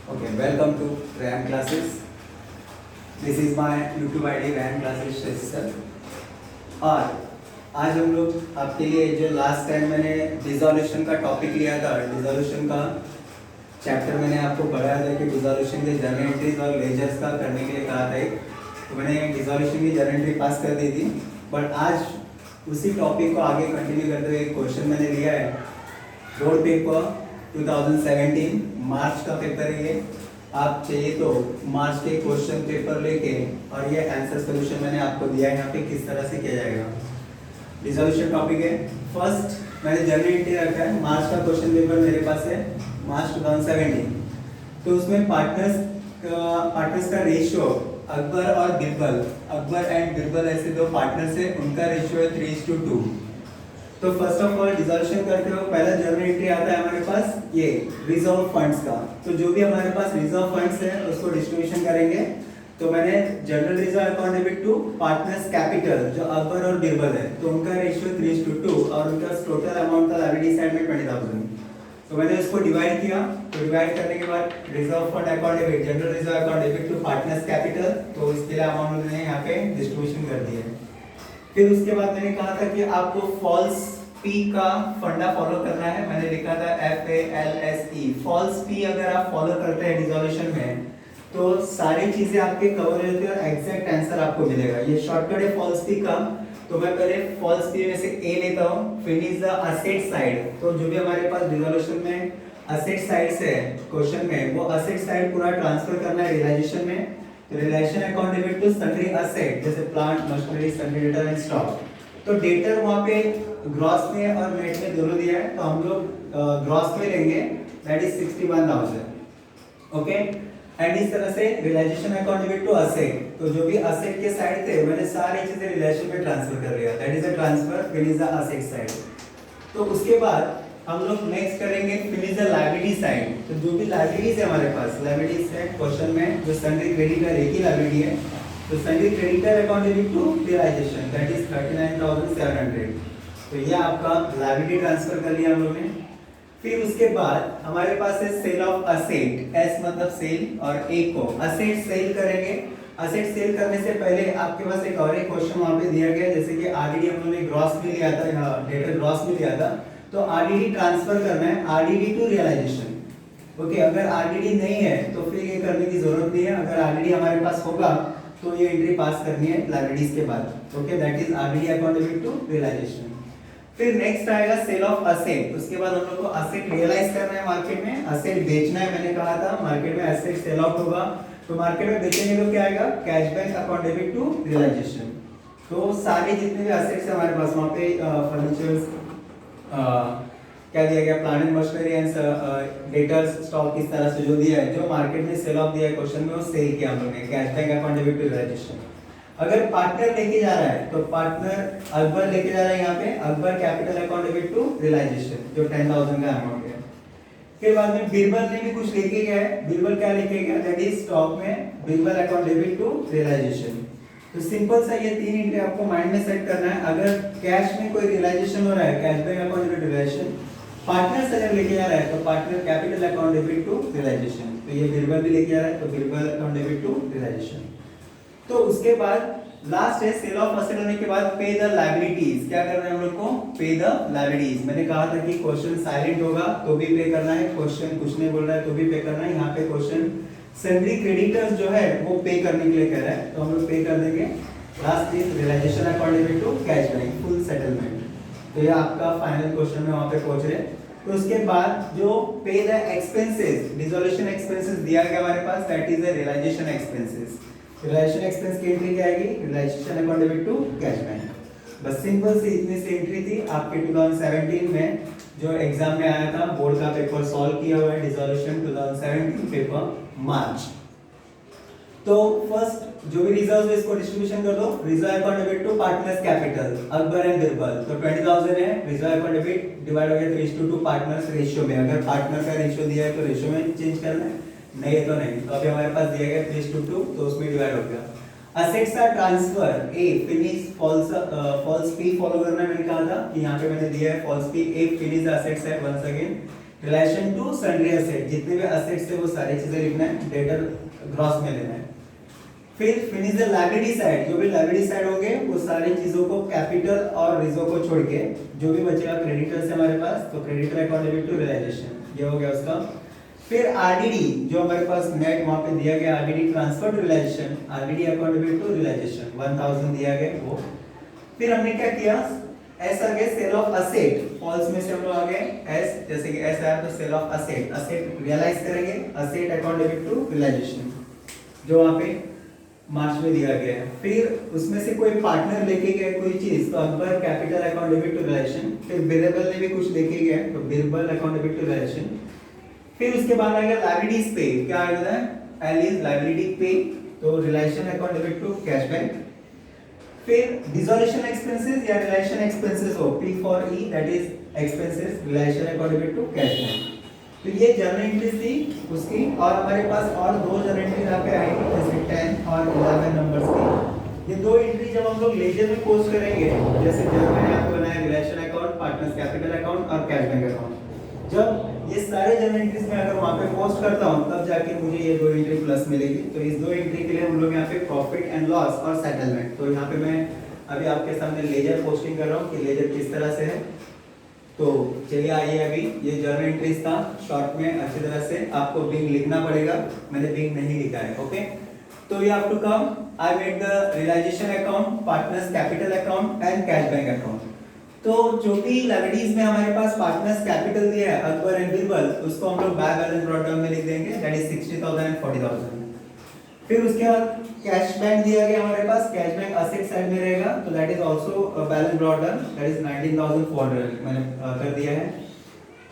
Okay, welcome to RAM classes. This is my YouTube ID RAM classes register. और आज हम लोग आपके लिए जो लास्ट टाइम मैंने डिसोल्यूशन का टॉपिक लिया था, डिसोल्यूशन का चैप्टर मैंने आपको पढ़ाया था कि डिसोल्यूशन के जर्नल एंट्रीज और लेजर्स का करने के लिए कहा था एक, तो मैंने डिसोल्यूशन की जर्नल एंट्री पास कर दी थी। बट आज उसी टॉपिक को आगे कंटिन्यू करते हुए एक क्वेश्चन मैंने लिया है, बोर्ड पेपर 2017 मार्च का पेपर है ये। आप चाहिए तो मार्च के क्वेश्चन पेपर लेके और ये आंसर सॉल्यूशन मैंने आपको दिया है यहाँ पे किस तरह से किया जाएगा। डिसोल्यूशन टॉपिक है, फर्स्ट मैंने जर्नल एंट्री रखा है, मार्च का क्वेश्चन पेपर मेरे पास है मार्च 2017। तो उसमें पार्टनर्स का रेशियो अकबर और बिरबल, अकबर एंड बिरबल ऐसे दो पार्टनर्स है, उनका रेशियो है 3:2। तो फर्स्ट ऑफ ऑल डिसोल्यूशन करते हो पहला जर्नल एंट्री आता है हमारे पास ये रिजर्व फंड्स का। तो जो भी हमारे पास रिजर्व फंड्स है उसको डिस्ट्रीब्यूशन करेंगे। तो मैंने general reserve account debit to partners capital जो अकबर और बिरबल है, तो उनका रेशियो 3:2 और उनका टोटल अमाउंट था लायबिलिटी साइड में 20,000। तो मैंने इसको डिवाइड किया, तो डिवाइड करने के बाद reserve fund account debit general reserve account debit to partners capital, तो इसके लिए अमाउंट मैंने यहाँ पे डिस्ट्रीब्यूशन कर दिया है। फिर उसके बाद मैंने कहा था कि आपको फॉल्स पी का फंडा फॉलो करना है, मैंने लिखा था FALSE। फॉल्स पी अगर आप फॉलो करते हैं डिसोल्यूशन में तो सारी चीजें आपके कवर हो जाती है और एग्जैक्ट आंसर आपको मिलेगा। ये शॉर्टकट है फॉल्स पी का। तो मैं पहले फॉल्स पी में से ए लेता हूँ, फिनिश द असेट साइड। तो जो भी हमारे पास डिसोल्यूशन में असेट साइड से क्वेश्चन में वो असेट साइड पूरा ट्रांसफर करना है रियलाइजेशन में। तो realisation account debit to sundry asset जैसे plant machinery sundry debtor and stock. तो डेटर वहाँ पे ग्रॉस में और नेट में दोनों दिया है, तो हम लोग ग्रॉस में लेंगे, दैट इज 61,000। ओके, एंड इस तरह से realisation account debit to asset. तो जो भी असेट के साइड थे मैंने सारी चीजें रियलाइजेशन में ट्रांसफर कर लिया, that is a transfer finish the asset side. तो उसके बाद हम लोग नेक्स्ट करेंगे फिनिश द लायबिलिटी साइड। तो जो भी लायबिलिटीज है हमारे पास, लायबिलिटीज है क्वेश्चन में जो सन्ड्री क्रेडिटर एक ही लायबिलिटी है, तो sundry creditor account debit to realisation that is 39,700। तो ये आपका लायबिलिटी ट्रांसफर कर लिया हम लोगों ने। फिर उसके बाद हमारे पास है सेल ऑफ असेट, एस मतलब सेल और ए को असेट सेल करेंगे। असेट सेल करने से पहले आपके पास एक और एक क्वेश्चन वहां पे दिया गया है, जैसे कि आरडीडी हम लोगों ने ग्रॉस में लिया था, यहां डेटर ग्रॉस में लिया था, तो आरडीडी ट्रांसफर करना है आरडीडी टू रियलाइजेशन। ओके, अगर आरडीडी नहीं है तो फिर ये करने की जरूरत नहीं है, अगर आरडीडी हमारे पास होगा तो ये एंट्री पास करनी है लायबिलिटीज के बाद। Okay, that is RDD account debit to realisation. फिर नेक्स्ट आएगा सेल ऑफ असेट। उसके बाद हम लोग को असेट रियलाइज करना है, मार्केट में असेट बेचना है। मैंने कहा था मार्केट में असेट सेल ऑफ होगा, तो मार्केट में बेचेंगे तो क्या आएगा, cash bank account debit to realisation. तो सारे जितने भी असेट्स है हमारे पास वहां पे फर्नीचर्स क्या दिया गया, plant and machinery and debtors stock, इस तरह से जो दिया है, जो मार्केट में सेल ऑफ दिया है क्वेश्चन में वो सेल किया हम लोगों ने, cash bank account debit to realisation. अगर पार्टनर लेके जा रहा है तो पार्टनर अकबर लेके जा रहा है, यहाँ पे Akbar capital account debit to realisation जो 10,000 का अमाउंट है। फिर बाद में बिरबल ने भी कुछ लेके गया है, बिरबल क्या लेके गया, दैट इज स्टॉक में Birbal account debit to realisation. तो सिंपल सा ये तीन एंट्री आपको माइंड में सेट करना है। अगर कैश में कोई रियलाइजेशन हो रहा है, cash bank account debit to realisation, partner से अगर लेके जा रहा है तो partner capital account debit to realisation. तो ये बिरबल भी लेके जा रहा है तो Birbal account debit to realisation. तो उसके बाद लास्ट है सेल ऑफ असेट होने के बाद पे द लायबिलिटीज। क्या करना है हम लोग को, पे द लायबिलिटीज। मैंने कहा था कि क्वेश्चन साइलेंट होगा तो भी पे करना है, क्वेश्चन कुछ नहीं बोल रहा है तो भी पे करना है। यहाँ पे क्वेश्चन सन्ड्री क्रेडिटर्स जो है वो पे करने के लिए कह रहा है, तो हम लोग पे कर देंगे। Last is realisation account debit to cash bank full settlement. तो ये आपका फाइनल क्वेश्चन में वहां पे पहुंच रहे। तो उसके बाद जो पे द एक्सपेंसेस, डिसोल्यूशन एक्सपेंसेस दिया गया हमारे पास, that is the realisation expenses. Realisation expense की एंट्री क्या आएगी, realisation account debit to cash bank. बस सिंपल सी इतनी सी एंट्री थी आपके 2017 में जो एग्जाम में आया था। बोर्ड का पेपर सॉल्व किया हुआ है, डिसोल्यूशन 2017 पेपर मार्च। तो फर्स्ट जो भी रिजर्व है इसको डिस्ट्रीब्यूशन कर दो। Reserve account debit to partners capital Akbar and Birbal, तो 20,000 है। रिजर्व अकाउंट डेबिट डिवाइड हो गया 3:2 पार्टनर्स रेशियो में। अगर पार्टनर का रेशियो दिया है तो रेशियो में चेंज करना है, नहीं है तो नहीं। तो अभी हमारे पास दिया गया 3:2 तो उसमें डिवाइड हो गया। असेट्स का ट्रांसफर ए फिनिश फॉल्स पी फॉलो करना है। मैंने कहा था कि यहाँ पे मैंने दिया है false P A finish assets है once again relation to sundry asset, जितने भी एसेट्स थे वो सारी चीजें लिखना है, डेटर ग्रॉस में लेना है। फिर फिनिश द लायबिलिटी साइड, जो भी लायबिलिटी साइड होंगे वो सारी चीजों को कैपिटल और रिजर्व को छोड़ के जो भी बचेगा क्रेडिटर्स है हमारे पास, तो creditor account debit to realisation, ये हो गया उसका। फिर आरडीडी जो हमारे पास नेट वहां पे दिया गया, RDD transfer to realisation, RDD account debit to realisation 1000 दिया गया वो। फिर हमने क्या किया, एस आ गया सेल ऑफ असेट, फॉल्स में से हम लोग आ गए एस, जैसे कि एस आया तो sale of asset, asset realise करेंगे, asset account debit to realisation जो वहां पे मार्च में दिया गया है। फिर उसमें से कोई पार्टनर लेके गया कोई चीज, तो Akbar capital account debit to realisation. फिर बिरेबल ने भी कुछ लेके गया तो Birbal account debit to realisation. फिर उसके बाद आएगा लायबिलिटीज पे, क्या आएगा, एल इज लायबिलिटी पे, तो realisation account debit to cash bank. फिर डिसोल्यूशन एक्सपेंसेस या रियलाइजेशन एक्सपेंसेस हो, P for E that is expenses, realisation account debit to cash bank. तो ये जर्नल एंट्रीज थी उसकी, और हमारे पास और दो जर्नल एंट्रीज यहाँ पे आएंगी, जैसे 10 और 11 नंबर्स की। ये दो एंट्री जब हम लोग लेजर में पोस्ट करेंगे, जैसे जब मैंने आपको बनाया realisation account, partners capital account और कैश बैंक अकाउंट, जब ये सारे जर्नल एंट्रीज में अगर वहां पे पोस्ट करता हूं तब जाके मुझे ये दो एंट्री प्लस मिलेगी। तो इस दो एंट्री के लिए हम लोग यहाँ पे प्रॉफिट एंड लॉस और सेटलमेंट, तो यहाँ पे मैं अभी आपके सामने लेजर पोस्टिंग कर रहा हूँ कि लेजर किस तरह से है। तो चलिए आइए, अभी ये जर्नल एंट्रीज था शॉर्ट में, अच्छी तरह से आपको बिंग लिखना पड़ेगा, मैंने बिंग नहीं लिखा है, ओके। तो you have to come, I made the realisation account, partners capital account and cash bank account. तो जो भी लायबिलिटीज में हमारे पास पार्टनर्स कैपिटल दिया है अकबर एंड बिरबल, उसको हम लोग बाय बैलेंस ब्रॉट डाउन में लिख देंगे, दैट इज 60,000 एंड 40,000। फिर उसके बाद कैश बैंक दिया गया हमारे पास, कैश बैंक असेट साइड में रहेगा, तो that is also balance brought down, that is 19,400 मैंने कर दिया है।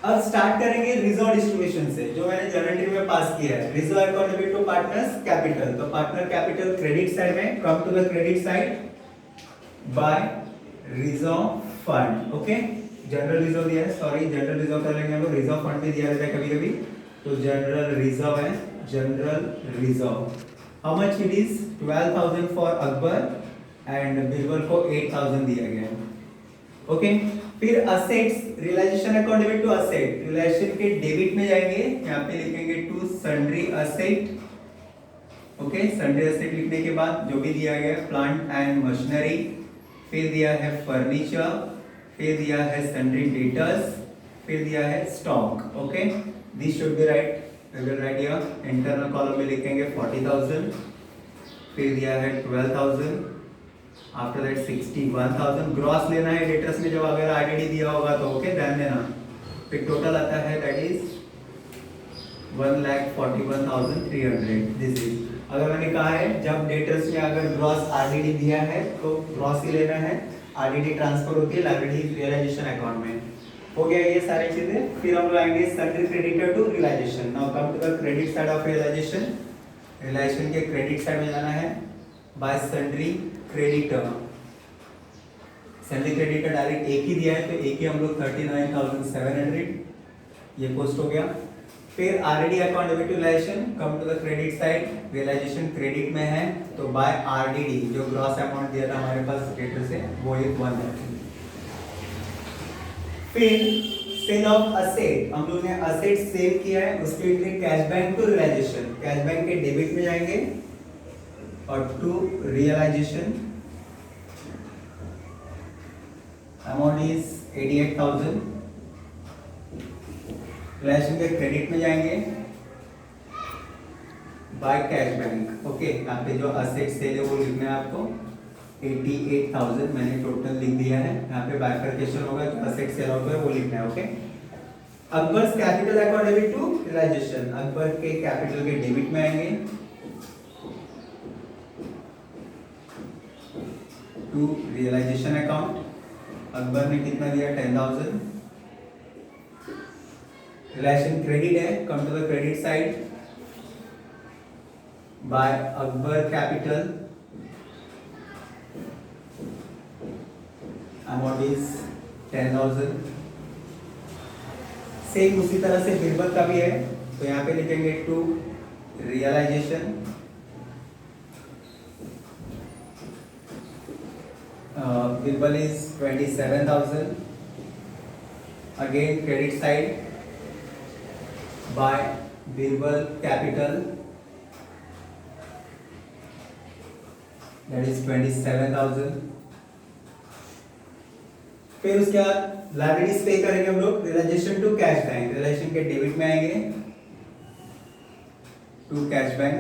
अब स्टार्ट करेंगे रिजर्व डिस्ट्रीब्यूशन से, जो मैंने जर्नल एंट्री में पास किया है, reserve account debit to partners capital, तो पार्टनर कैपिटल क्रेडिट साइड में, come to the credit side by reserve fund, okay. General reserve दिया है, सॉरी जनरल रिजर्व कर लेंगे हम लोग, रिजर्व फंड भी दिया रहता है कभी-कभी, तो जनरल रिजर्व है, general reserve. How much it is, 12,000 for Akbar and Birbal को 8,000 दिया गया है, ओके। फिर assets, realisation account debit to asset, realisation के डेबिट में जाएंगे, यहाँ पे लिखेंगे to sundry asset, okay. Sundry asset लिखने के बाद जो भी दिया गया प्लांट एंड मशीनरी, फिर दिया है फर्नीचर, फिर दिया है सन्ड्री डेटर्स, फिर दिया है stock, okay. This should be right, we will write here, internal column में लिखेंगे 40,000, फिर दिया है 12,000, आफ्टर दैट 61,000। ग्रॉस लेना है डेटर्स में, जब अगर आईडीडी दिया होगा तो ओके ध्यान देना। फिर टोटल आता है दैट इज 1,41,300, दिस इज, अगर मैंने कहा है जब डेटर्स में अगर ग्रॉस आरडीडी दिया है तो ग्रॉस ही लेना है, आरडीडी ट्रांसफर होती है लायबिलिटी रियलाइजेशन अकाउंट में, हो गया ये सारी चीजें। फिर हम लोग आएंगे sundry creditor to realisation, now come to the credit side of realisation, realisation के क्रेडिट साइड में जाना है by sundry creditor, sundry creditor direct एक ही दिया है तो एक ही हम लोग 39,700 ये पोस्ट हो गया। फिर RD account debit to realisation, come to the credit side, realisation credit में है तो बाय आरडीडी जो ग्रॉस अमाउंट दिया था हमारे पास डेटर से वो एक 1 है। फिर सेल ऑफ असेट, हम लोग ने असेट सेल किया है, उसके लिए cash bank to realisation, cash bank के डेबिट में जाएंगे और to realisation amount is 88,000, realisation के क्रेडिट में जाएंगे बाय कैश बैंक, ओके। यहाँ पे जो असेट सेल है वो लिखना है आपको 88,000 मैंने टोटल लिख दिया है, यहाँ पे बाइफरकेशन होगा, जो असेट सेल आउट है वो लिखना है, okay. Akbar's capital account debit to realisation, Akbar के कैपिटल के डेबिट में आएंगे टू रियलाइजेशन अकाउंट, अकबर ने कितना दिया 10,000, रियलाइजेशन क्रेडिट है, come to the credit side by Akbar capital, amount is 10,000। Same उसी तरह से बिरबल का भी है, तो यहाँ पे लिखेंगे to realisation, Birbal is 27,000, again credit side by Birbal capital that is 27,000। फिर उसके बाद लायबिलिटीज पे करेंगे हम लोग realisation to cash bank, realisation के डेबिट में आएंगे to cash bank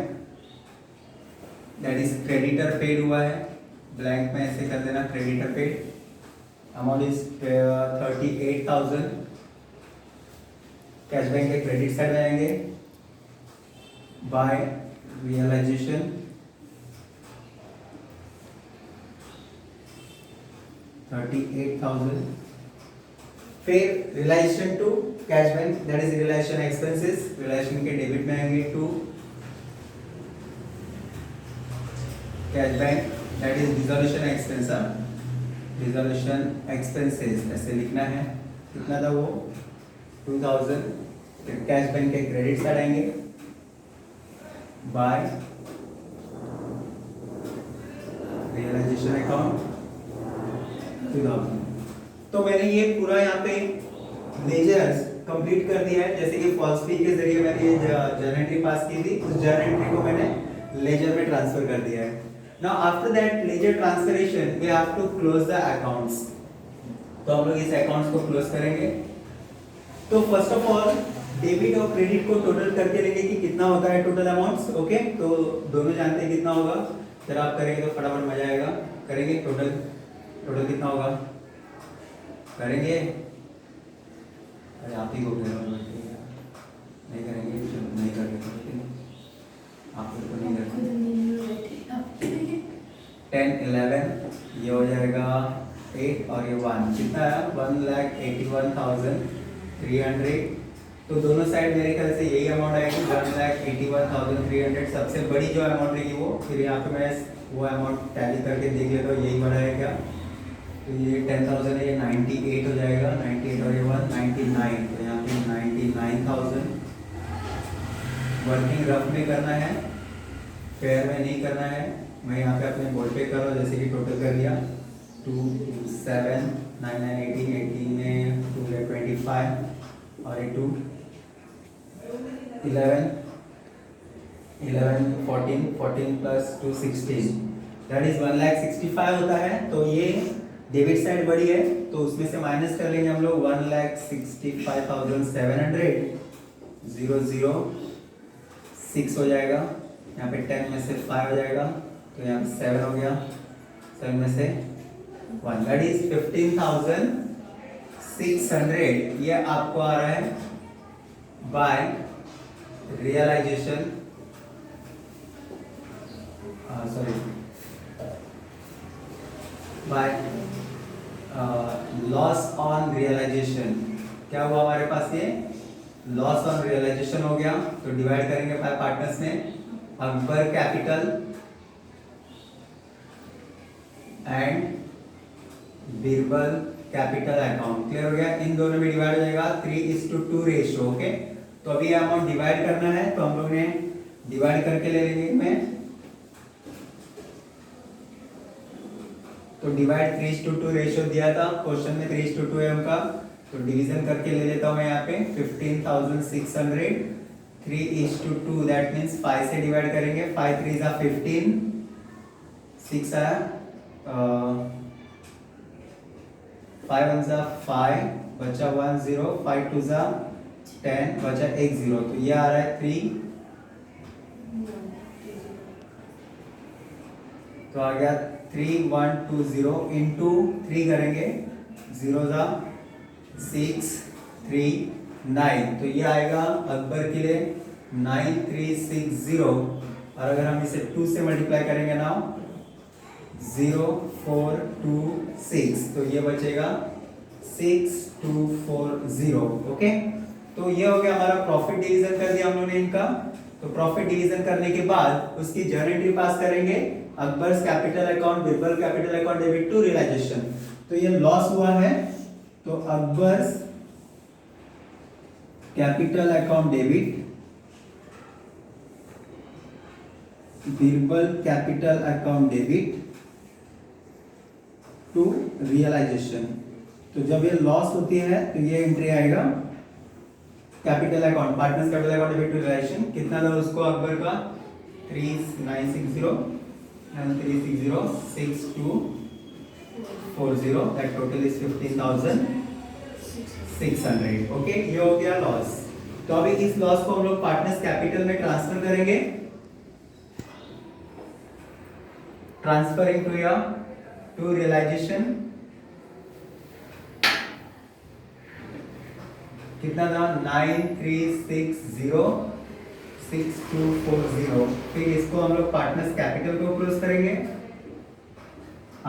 that is creditor paid हुआ है, ब्लैंक में ऐसे कर देना creditor paid, amount is 38,000। Cash bank के क्रेडिट साइड में आएंगे बाय रियलाइजेशन 38,000। फिर realisation to cash bank that is realisation expenses, realisation के डेबिट में आएंगे to cash bank that is dissolution expense, dissolution expenses ऐसे लिखना है। कितना था वो 2,000। फिर कैश बैंक के क्रेडिट साइड आएंगे बाय रियलाइजेशन अकाउंट 2,000। तो मैंने ये पूरा यहाँ पे लेजर्स कंप्लीट कर दिया है। जैसे कि फॉल्स फी के जरिए मैंने ये जर्नल एंट्री पास की थी, उस जर्नल एंट्री को मैंने लेजर में ट्रांसफर कर दिया है। Now after that ledger transferation we have to close the accounts. तो हम लोग इस अकाउंट्स को क्लोज करेंगे। तो फर्स्ट ऑफ ऑल डेबिट और क्रेडिट को टोटल करके लेंगे कि कितना होता है टोटल अमाउंट्स। ओके, तो दोनों जानते हैं कितना होगा, फिर आप करेंगे तो फटाफट मजा आएगा। करेंगे टोटल कितना होगा करेंगे, अरे आप ही को नहीं करेंगे, नहीं करेंगे आप लोग को नहीं करेंगे। 10 11 ये हो जाएगा 8 और ये 1 कितना है 1,81,300। तो दोनों साइड मेरे ख्याल से यही अमाउंट आएगी 1,81,300। सबसे बड़ी जो अमाउंट रहेगी वो, फिर यहाँ पे मैं वो अमाउंट टैली करके देख लेता हूँ यही बड़ा है क्या। तो ये 10,000 है, ये 98 हो जाएगा, 98 और ये 199, तो यहाँ पे 99,000। वर्किंग रफ में करना है, फेयर में नहीं करना है। मैं यहाँ पे अपने बोर्ड पे करो जैसे कि टोटल कर लिया 2 7 9 9 18 18 में 2 25 और ये 2 11 11 14 14 प्लस 2 16 दैट इज 1,65,000 होता है। तो ये डेबिट साइड बड़ी है तो उसमें से माइनस कर लेंगे हम लोग 1,65,700 0 0 6 हो जाएगा। यहाँ पे 10 में से 5 हो जाएगा तो यहाँ पे 7 हो गया, 7 में से 1 दैट इज 15,600। ये आपको आ रहा है by realisation sorry by loss on realisation. क्या हुआ हमारे पास, ये लॉस ऑन रियलाइजेशन हो गया। तो डिवाइड करेंगे 5 पार्टनर्स में, Akbar capital and Birbal capital account. Clear हो गया, इन दोनों में डिवाइड हो जाएगा 3:2 रेशियो। ओके, तो अभी ये अमाउंट डिवाइड करना है तो हम लोग ने डिवाइड करके ले लेंगे में, तो डिवाइड 3:2 रेशियो दिया था क्वेश्चन में, 3:2 है उनका, तो डिवीजन करके ले लेता हूं मैं यहाँ पे 15,600 3:2 दैट मीन्स 5 से डिवाइड करेंगे, 5 3 जा 15 6 आया 5 1 जा 5 बचा 1 0 5 2 जा 10 बचा 1 0, तो ये आ रहा है 3, तो आ गया 3120 इंटू 3 करेंगे 0 जा 6 3 9, तो ये आएगा अकबर के लिए 9360। और अगर हम इसे 2 से मल्टीप्लाई करेंगे ना 0426, तो ये बचेगा 6240। ओके, तो ये हो गया हमारा प्रॉफिट डिवीजन कर दिया हम लोगों ने इनका। तो प्रॉफिट डिवीजन करने के बाद उसकी जर्नल एंट्री पास करेंगे, Akbar's capital account Birbal capital account debit to realisation. तो ये लॉस हुआ है तो Akbar's capital account debit Birbal capital account debit to realisation. तो जब ये लॉस होती है तो ये एंट्री आएगा capital account, partners capital account debit to relation कितना था उसको अकबर का 3960 and 3606240 that total is 15,600। Okay, ये हो गया लॉस। तो अभी इस लॉस को हम लोग पार्टनर्स कैपिटल में ट्रांसफर करेंगे, ट्रांसफरिंग टू रियलाइजेशन कितना था 93606240। फिर इसको हम लोग पार्टनर्स कैपिटल को क्लोज करेंगे।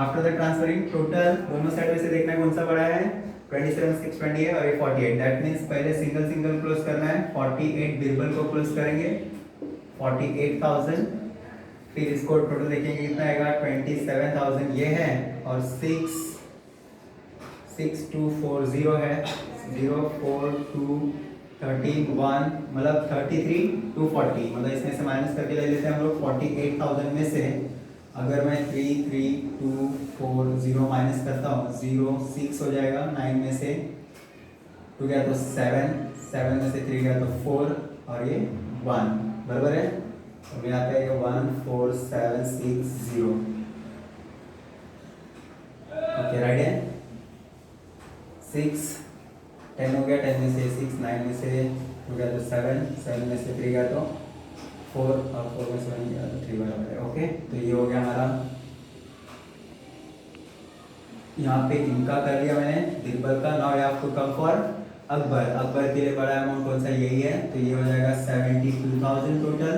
आफ्टर द ट्रांसफरिंग टोटल दोनों साइड में से देखना कौन सा बड़ा है 27620 है और ये 48, दैट मींस पहले सिंगल सिंगल क्लोज करना है। 48 बिरबल को क्लोज करेंगे 48,000। फिर इसको टोटल देखेंगे कितना आएगा 27,000 ये है और 66240 है 04231 मतलब 33,240 मतलब इसमें से माइनस करके ले लेते हैं हम लोग 48,000 में से। अगर मैं 33240 माइनस करता हूँ 06 हो जाएगा, 9 में से 2 गया तो 7, 7 में से 3 गया तो 4 और ये 1 बराबर है। तो यहाँ पे 14760 ओके राइट है। 6 10 हो गया, 10 में से 6, 9 में से 2 गया तो 7, 7 में से 3 गया तो 4 और 4 में से 1 गया तो 3 बराबर है। ओके, तो ये हो गया हमारा। यहाँ पे इनका कर लिया मैंने बिरबल का। Now I have to come for Akbar. Akbar के लिए बड़ा अमाउंट कौन सा यही है, तो ये हो जाएगा 72,000 टोटल।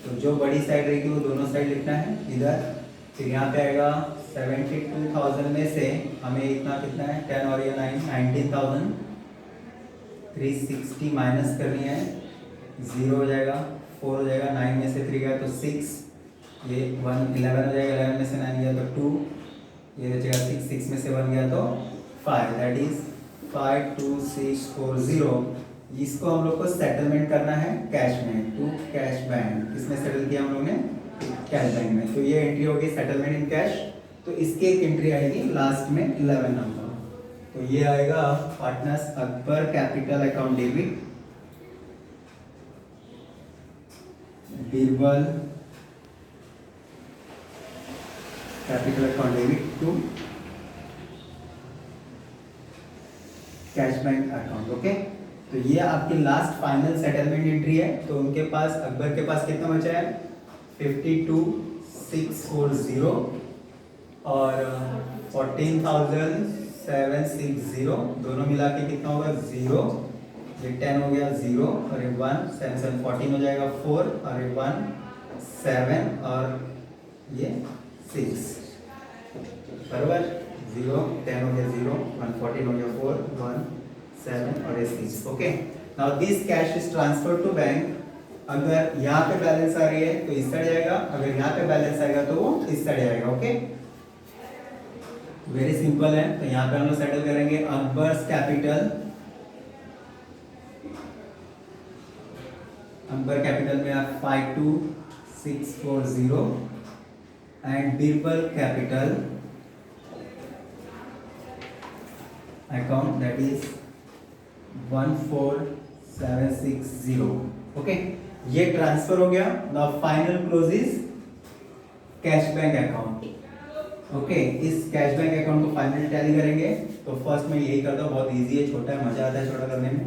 तो जो बड़ी साइड रहेगी वो दोनों साइड लिखना है इधर। फिर यहाँ पे आएगा 72,000 में से हमें इतना कितना है 10 और ये 9 19,360 माइनस करनी है, 0 हो जाएगा, 4 हो जाएगा, 9 में से 3 गया तो 6, ये 1 11 हो जाएगा, 11 में से 9 गया तो 2, ये बचेगा 6, 6 में से 1 गया तो 5, दैट इज 52640। इसको हम लोग को सेटलमेंट करना है कैश में टू कैश बैंक। किसमें सेटल किया हम लोग ने, कैश बैंक में। तो ये एंट्री होगी सेटलमेंट इन कैश। तो इसकी एक एंट्री आएगी लास्ट में 11 नंबर। तो ये आएगा partners Akbar capital account debit Birbal capital account debit to cash bank account. Okay, तो ये आपकी लास्ट फाइनल सेटलमेंट एंट्री है। तो उनके पास अकबर के पास कितना बचा है 52,640 और 14,760 दोनों मिला के कितना होगा 0, ये 10 हो गया 0 और ये 1 7 7 14 हो जाएगा 4 और ये 1 7 और ये 6 बराबर 0 10 हो गया 0 1 14 हो गया 4 1 7 और ये 6। Okay, now this cash is transferred to bank. अगर यहाँ पे बैलेंस आ रही है तो इस साइड जाएगा, अगर यहाँ पे बैलेंस आएगा तो वो इस साइड जाएगा। ओके, वेरी सिंपल है। तो यहाँ पे हम लोग सेटल करेंगे अकबर्स कैपिटल, अकबर कैपिटल में आप 52,640 and Birbal capital account that is 14760। Okay, ये ट्रांसफर हो गया। Now final close is cash bank account. Okay, इस कैश बैंक अकाउंट को फाइनल टैली करेंगे। तो फर्स्ट में यही करता हूँ, बहुत इजी है, छोटा है, मजा आता है छोटा करने में।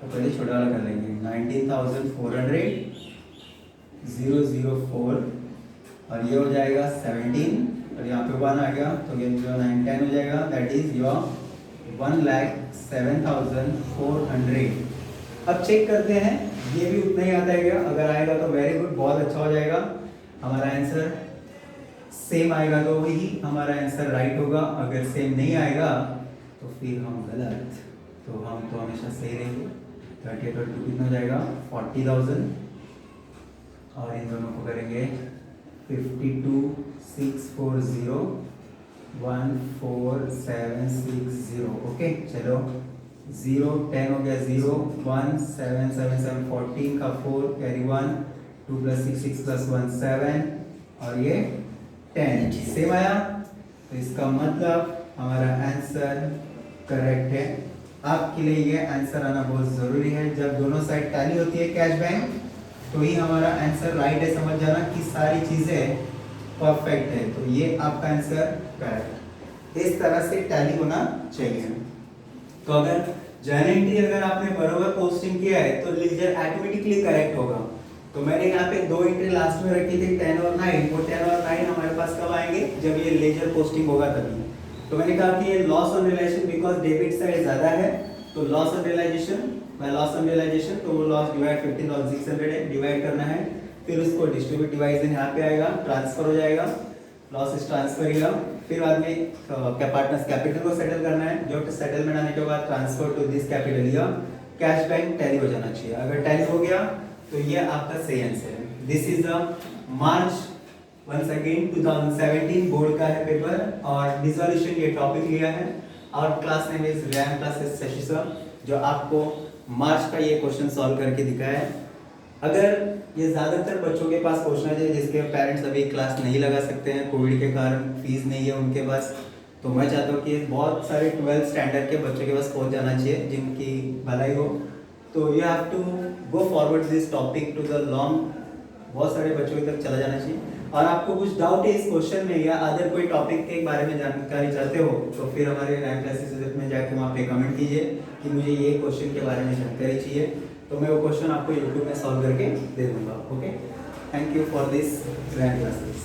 तो पहले छोटा वाला कर लेंगे 19,400 004 और ये हो जाएगा 17 और यहाँ पे 1 आ गया तो ये 9 10 हो जाएगा, दैट इज योर 1,07,400। अब चेक करते हैं, ये भी उतना ही आता है क्या? अगर आएगा तो वेरी गुड, बहुत अच्छा हो जाएगा। हमारा आंसर सेम आएगा तो वही हमारा आंसर राइट होगा। अगर सेम नहीं आएगा तो फिर हम गलत, तो हम तो हमेशा सही रहेंगे। 38 और 2 कितना हो जाएगा 40,000 और इन दोनों को करेंगे 52,640 14760। ओके, चलो 0 10 हो गया 0 1 7 7 7 14 का 4 कैरी 1 2 + 6 6 + 1 7 और ये 10 सेम आया। तो इसका मतलब हमारा आंसर करेक्ट है आपके लिए ये आंसर आना बहुत ज़रूरी है। जब दोनों साइड टैली होती है कैश बैंक, तो ही हमारा आंसर राइट है। समझ जाना कि सारी चीज़ें परफेक्ट है, तो ये आपका आंसर करेक्ट। इस तरह से टैली होना चाहिए। तो अगर जर्नल एंट्री अगर आपने बराबर पोस्टिंग किया है तो लेजर ऑटोमेटिकली करेक्ट होगा। तो मैंने यहाँ पे 2 एंट्री लास्ट में रखी थी 10 और 9। वो 10 और 9 हमारे पास कब आएंगे, जब ये लेजर पोस्टिंग होगा तभी। तो मैंने कहा कि ये loss on realisation because debit side ज़्यादा है, तो loss on realisation by loss on realisation, तो वो लॉस डिवाइड 15,600 है, डिवाइड करना है। फिर उसको डिस्ट्रीब्यूट डिवाइजन यहाँ पे आएगा, ट्रांसफर हो जाएगा, लॉस इज ट्रांसफर होगा। फिर बाद में क्या पार्टनर्स कैपिटल को सेटल करना है, जो सेटलमेंट आने के बाद ट्रांसफर टू दिस कैपिटल या कैश बैंक टैली हो जाना चाहिए। अगर टैली हो गया तो ये आपका सही आंसर है। This is the March once again 2017 board का है पेपर और डिसोल्यूशन ये टॉपिक लिया है। और class name is RAM classes Shashi sir, जो आपको मार्च का ये क्वेश्चन सॉल्व करके दिखाया है। अगर ये ज़्यादातर बच्चों के पास क्वेश्चन है जिसके पेरेंट्स अभी क्लास नहीं लगा सकते हैं, कोविड के कारण फीस नहीं है उनके पास, तो मैं चाहता हूँ कि बहुत सारे 12th स्टैंडर्ड के बच्चों के पास पहुँच जाना चाहिए जिनकी भलाई हो। तो you have to go forward this topic to the long, बहुत सारे बच्चों तक चला जाना चाहिए। और आपको कुछ डाउट है इस क्वेश्चन में या अदर कोई टॉपिक के बारे में जानकारी चाहते हो, तो फिर हमारे रैंक क्लासेस में जाके वहाँ पे कमेंट कीजिए कि मुझे ये क्वेश्चन के बारे में जानकारी चाहिए, तो मैं वो क्वेश्चन आपको यूट्यूब में सॉल्व करके दे दूँगा। Okay, thank you for this rank classes.